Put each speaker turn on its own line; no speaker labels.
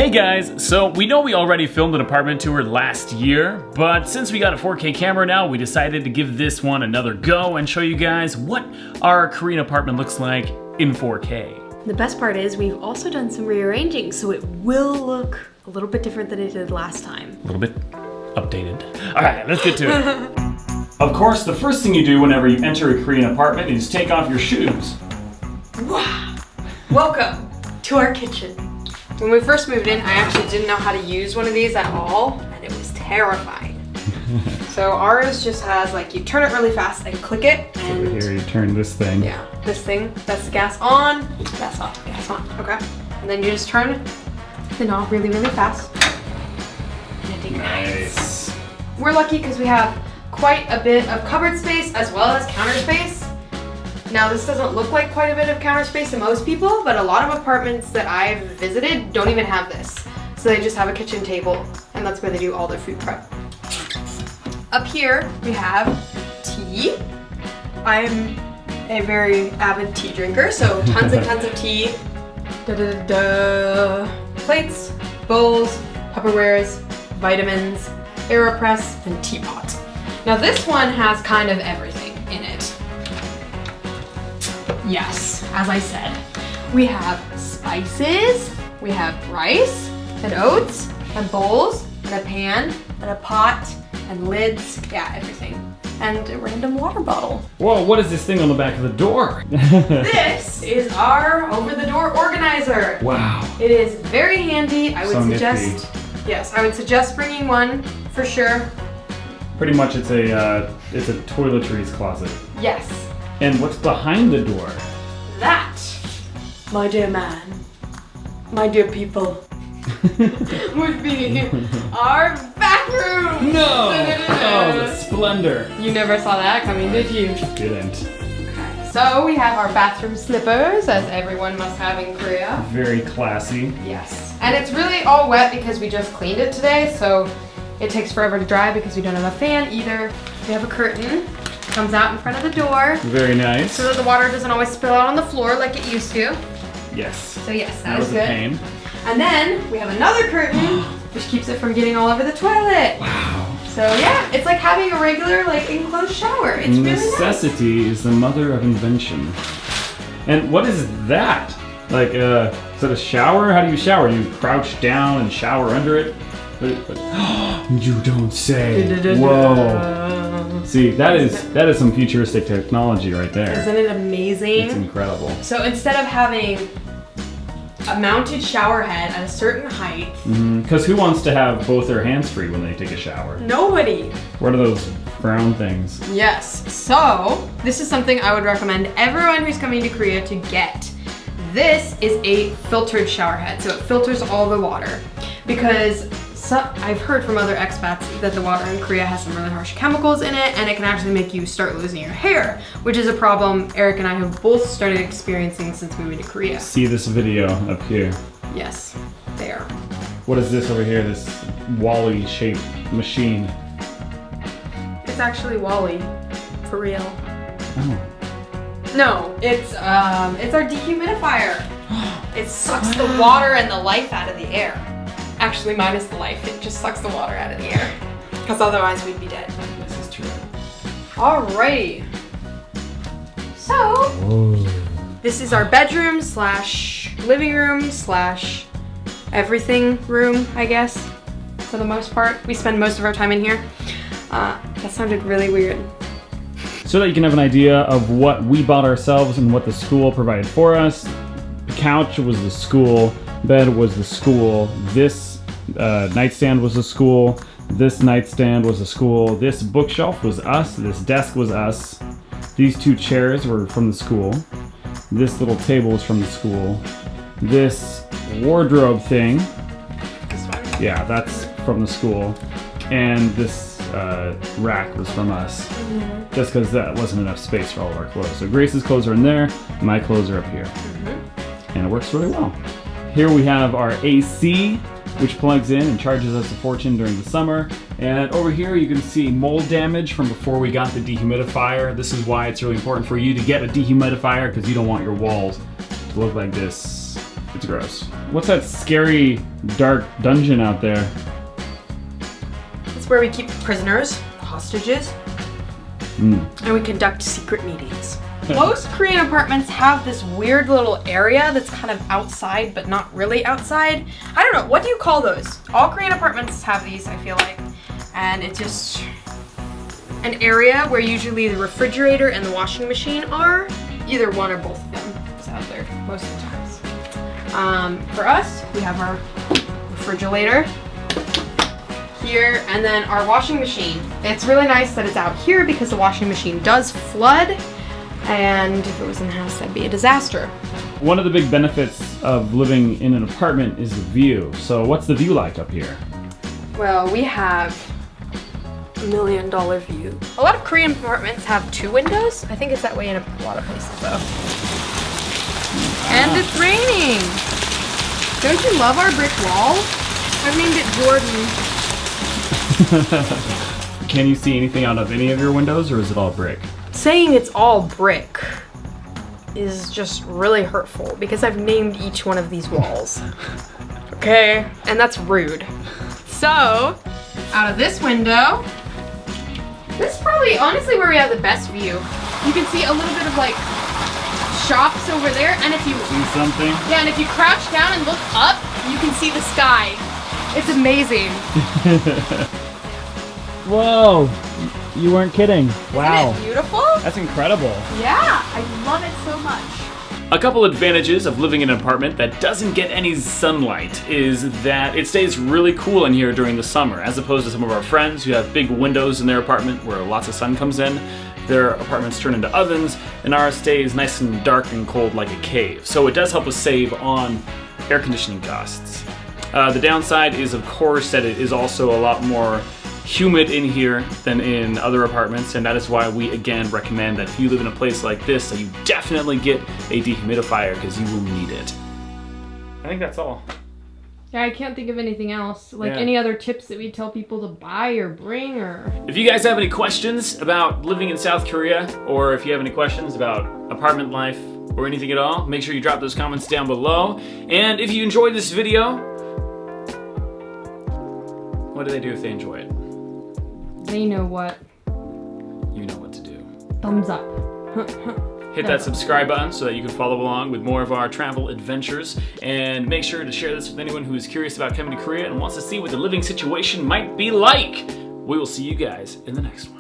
Hey guys, so we know we already filmed an apartment tour last year, but since we got a 4K camera now, we decided to give this one another go and show you guys what our Korean apartment looks like in 4K.
The best part is we've also done some rearranging, so it will look a little bit different than it did last time.
A little bit updated. All right, let's get to it. Of course, the first thing you do whenever you enter a Korean apartment is take off your shoes.
Wow! Welcome to our kitchen. When we first moved in, I actually didn't know how to use one of these at all, and it was terrifying. So ours just has, like, you turn it really fast and click it, and
over here you turn this thing.
Yeah, this thing, that's the gas on, that's off, gas on, okay. And then you just turn the knob really, really fast. And it ignites.
Nice.
We're lucky because we have quite a bit of cupboard space as well as counter space. Now this doesn't look like quite a bit of counter space to most people, but a lot of apartments that I've visited don't even have this. So they just have a kitchen table, and that's where they do all their food prep. Up here we have tea. I'm a very avid tea drinker, so tons and tons of tea. Plates, bowls, Tupperwares, vitamins, AeroPress, and teapot. Now this one has kind of everything in it. Yes, as I said, we have spices, we have rice and oats and bowls and a pan and a pot and lids, yeah, everything. And a random water bottle.
Whoa, what is this thing on the back of the door?
This is our over-the-door organizer.
Wow.
It is very handy. I would
So
suggest,
nifty.
yes, I would suggest bringing one for sure.
Pretty much it's a toiletries closet.
Yes.
And what's behind the door?
That, my dear man, my dear people, would be our bathroom!
No! Oh, the splendor.
You never saw that coming, did you?
Didn't.
Okay. So we have our bathroom slippers, as everyone must have in Korea.
Very classy.
Yes. And it's really all wet because we just cleaned it today, so it takes forever to dry because we don't have a fan either. We have a curtain. Comes out in front of the door.
Very nice.
So that the water doesn't always spill out on the floor like it used to.
Yes.
So yes, that
was
is good.
a pain.
And then we have another curtain, which keeps it from getting all over the toilet.
Wow.
So yeah, it's like having a regular, like, enclosed shower. It's really nice.
Necessity is the mother of invention. And what is that? Like, is that a shower? How do you shower? You crouch down and shower under it? You don't say. Whoa. See, that is some futuristic technology right there.
Isn't it amazing?
It's incredible.
So instead of having a mounted shower head at a certain height.
Because who wants to have both their hands free when they take a shower?
Nobody.
What are those brown things?
Yes. So this is something I would recommend everyone who's coming to Korea to get. This is a filtered shower head, so it filters all the water. Because I've heard from other expats that the water in Korea has some really harsh chemicals in it, and it can actually make you start losing your hair, which is a problem Eric and I have both started experiencing since moving to Korea.
See this video up here.
Yes, there.
What is this over here, this Wally-shaped machine?
It's actually Wally, for real.
Oh.
No, it's our dehumidifier. It sucks the water and the life out of the air. Actually, minus the life, it just sucks the water out of the air. Because otherwise we'd be dead.
This is true.
Alrighty. So, this is our bedroom slash living room slash everything room, I guess, for the most part. We spend most of our time in here. That sounded really weird.
So that you can have an idea of what we bought ourselves and what the school provided for us. The couch was the school, bed was the school, this nightstand was the school, this nightstand was the school, this bookshelf was us, this desk was us, these two chairs were from the school, this little table was from the school, this wardrobe thing, yeah, that's from the school, and this rack was from us, just because that wasn't enough space for all of our clothes. So Grace's clothes are in there, my clothes are up here, and it works really well. Here we have our AC, which plugs in and charges us a fortune during the summer. And over here you can see mold damage from before we got the dehumidifier. This is why it's really important for you to get a dehumidifier, because you don't want your walls to look like this It's gross. What's that scary, dark dungeon out there?
It's where we keep prisoners, hostages, and we conduct secret meetings. Most Korean apartments have this weird little area that's kind of outside, but not really outside. I don't know, what do you call those? All Korean apartments have these, I feel like. And it's just an area where usually the refrigerator and the washing machine are. Either one or both of them is out there most of the times. For us, we have our refrigerator here, and then our washing machine. It's really nice that it's out here because the washing machine does flood, and if it was in the house, that'd be a disaster.
One of the big benefits of living in an apartment is the view. So what's the view like up here?
Well, we have $1 million view. A lot of Korean apartments have 2 windows. I think it's that way in a lot of places though. And it's raining. Don't you love our brick wall? I've named it Jordan.
Can you see anything out of any of your windows, or is it all brick?
Saying it's all brick is just really hurtful because I've named each one of these walls. Okay? And that's rude. So, out of this window, this is probably honestly where we have the best view. You can see a little bit of like shops over there, and if you
See something?
yeah, and if you crouch down and look up, you can see the sky. It's amazing.
Whoa! You weren't kidding. Wow.
Isn't it beautiful?
That's incredible.
Yeah, I love it so much.
A couple advantages of living in an apartment that doesn't get any sunlight is that it stays really cool in here during the summer, as opposed to some of our friends who have big windows in their apartment where lots of sun comes in. Their apartments turn into ovens, and ours stays nice and dark and cold like a cave. So it does help us save on air conditioning costs. The downside is, of course, that it is also a lot more humid in here than in other apartments, and that is why we again recommend that if you live in a place like this, that you definitely get a dehumidifier because you will need it. I think that's all.
Yeah, I can't think of anything else. Like any other tips that we tell people to buy or bring, or...
If you guys have any questions about living in South Korea, or if you have any questions about apartment life or anything at all, make sure you drop those comments down below. And if you enjoyed this video, what do they do if they enjoy it?
They know what.
You know what to do.
Thumbs up.
Hit that subscribe button so that you can follow along with more of our travel adventures, and make sure to share this with anyone who is curious about coming to Korea and wants to see what the living situation might be like. We will see you guys in the next one.